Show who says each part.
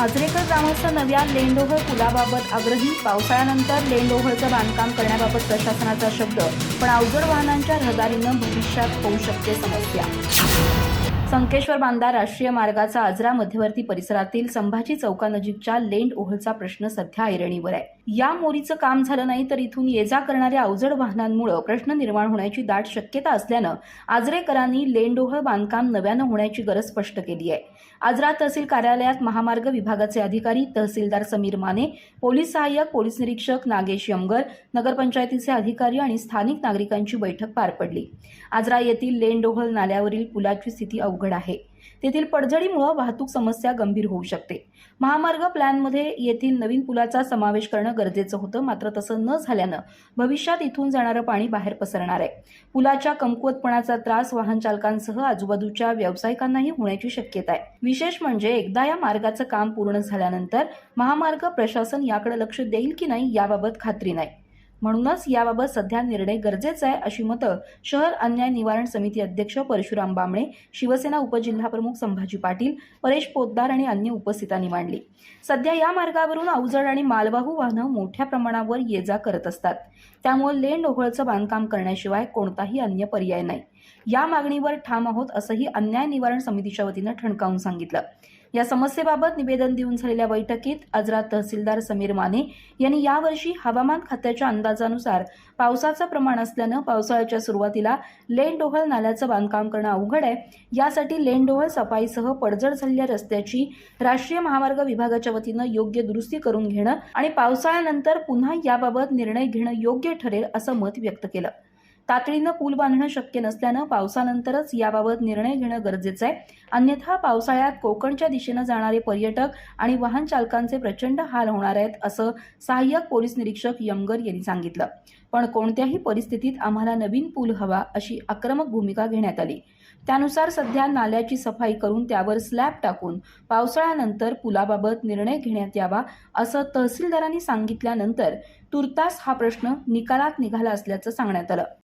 Speaker 1: आजरेकर ग्रामस्थ नव्या लेंडोहळ पुलाबाबत आग्रही. पावसाळ्यानंतर लेंडोहळचं बांधकाम करण्याबाबत प्रशासनाचा शब्द, पण अवजड वाहनांच्या रहदारीनं भविष्यात होऊ शकते समस्या. संकेश्वर बांदा राष्ट्रीय मार्गाचा आजरा मध्यवर्ती परिसरातील संभाजी चौकानजीकच्या लेंड ओहळचा प्रश्न सध्या ऐरणीवर आहे. या मोरीचं काम झालं नाही तर इथून ये जा करणाऱ्या अवजड वाहनांमुळे प्रश्न निर्माण होण्याची दाट शक्यता असल्यानं आजरेकरांनी लेंड ओहळ बांधकाम नव्यानं होण्याची गरज स्पष्ट केली आहे. आजरा तहसील कार्यालयात महामार्ग विभागाचे अधिकारी, तहसीलदार समीर माने, पोलीस सहाय्यक पोलीस निरीक्षक नागेश यमगर, नगरपंचायतीचे अधिकारी आणि स्थानिक नागरिकांची बैठक पार पडली. आजरा येथील लेंड ओहळ नाल्यावरील पुलाची स्थिती अवघड आहे. तेथील पडझडीमुळे वाहतूक समस्या गंभीर होऊ शकते. महामार्ग प्लॅनमध्ये येथील नवीन पुलाचा समावेश करणं गरजेचं होतं, मात्र तसं न झाल्यानं भविष्यात इथून जाणारं पाणी बाहेर पसरणार आहे. पुलाच्या कमकुवतपणाचा त्रास वाहन चालकांसह आजूबाजूच्या व्यावसायिकांनाही होण्याची शक्यता आहे. विशेष म्हणजे एकदा या मार्गाचं काम पूर्ण झाल्यानंतर महामार्ग प्रशासन याकडे लक्ष देईल की नाही याबाबत खात्री नाही. म्हणूनच याबाबत सध्या निर्णय गरजेचा आहे, अशी मतं शहर अन्याय निवारण समिती अध्यक्ष परशुराम बामणे, शिवसेना उपजिल्हाप्रमुख संभाजी पाटील, परेश पोतदार आणि अन्य उपस्थितांनी मांडली. सध्या या मार्गावरून अवजड आणि मालवाहू वाहनं मोठ्या प्रमाणावर ये जा करत असतात. त्यामुळे लेंड ओहळचं बांधकाम करण्याशिवाय कोणताही अन्य पर्याय नाही. या मागणीवर ठाम आहोत, असंही अन्याय निवारण समितीच्या वतीनं ठणकावून सांगितलं. या समस्येबाबत निवेदन देऊन झालेल्या बैठकीत आजरा तहसीलदार समीर माने यांनी यावर्षी हवामान खात्याच्या अंदाजानुसार पावसाचं प्रमाण असल्यानं पावसाळ्याच्या सुरुवातीला लेंड ओहळ नाल्याचं बांधकाम करणं अवघड आहे. यासाठी लेंड ओहळ सफाईसह पडझड झालेल्या रस्त्याची राष्ट्रीय महामार्ग विभागाच्या वतीनं योग्य दुरुस्ती करून घेणं आणि पावसाळ्यानंतर पुन्हा याबाबत निर्णय घेणं योग्य ठरेल, असं मत व्यक्त केलं. तातडीनं पूल बांधणं शक्य नसल्यानं पावसानंतरच याबाबत निर्णय घेणं गरजेचं आहे. अन्यथा पावसाळ्यात कोकणच्या दिशेनं जाणारे पर्यटक आणि वाहन चालकांचे प्रचंड हाल होणार आहेत, असं सहाय्यक पोलीस निरीक्षक यमगर यांनी सांगितलं. पण कोणत्याही परिस्थितीत आम्हाला नवीन पूल हवा, अशी आक्रमक भूमिका घेण्यात आली. त्यानुसार सध्या नाल्याची सफाई करून त्यावर स्लॅब टाकून पावसाळ्यानंतर पुलाबाबत निर्णय घेण्यात यावा, असं तहसीलदारांनी सांगितल्यानंतर तुर्तास हा प्रश्न निकालात निघाला असल्याचं सांगण्यात आलं.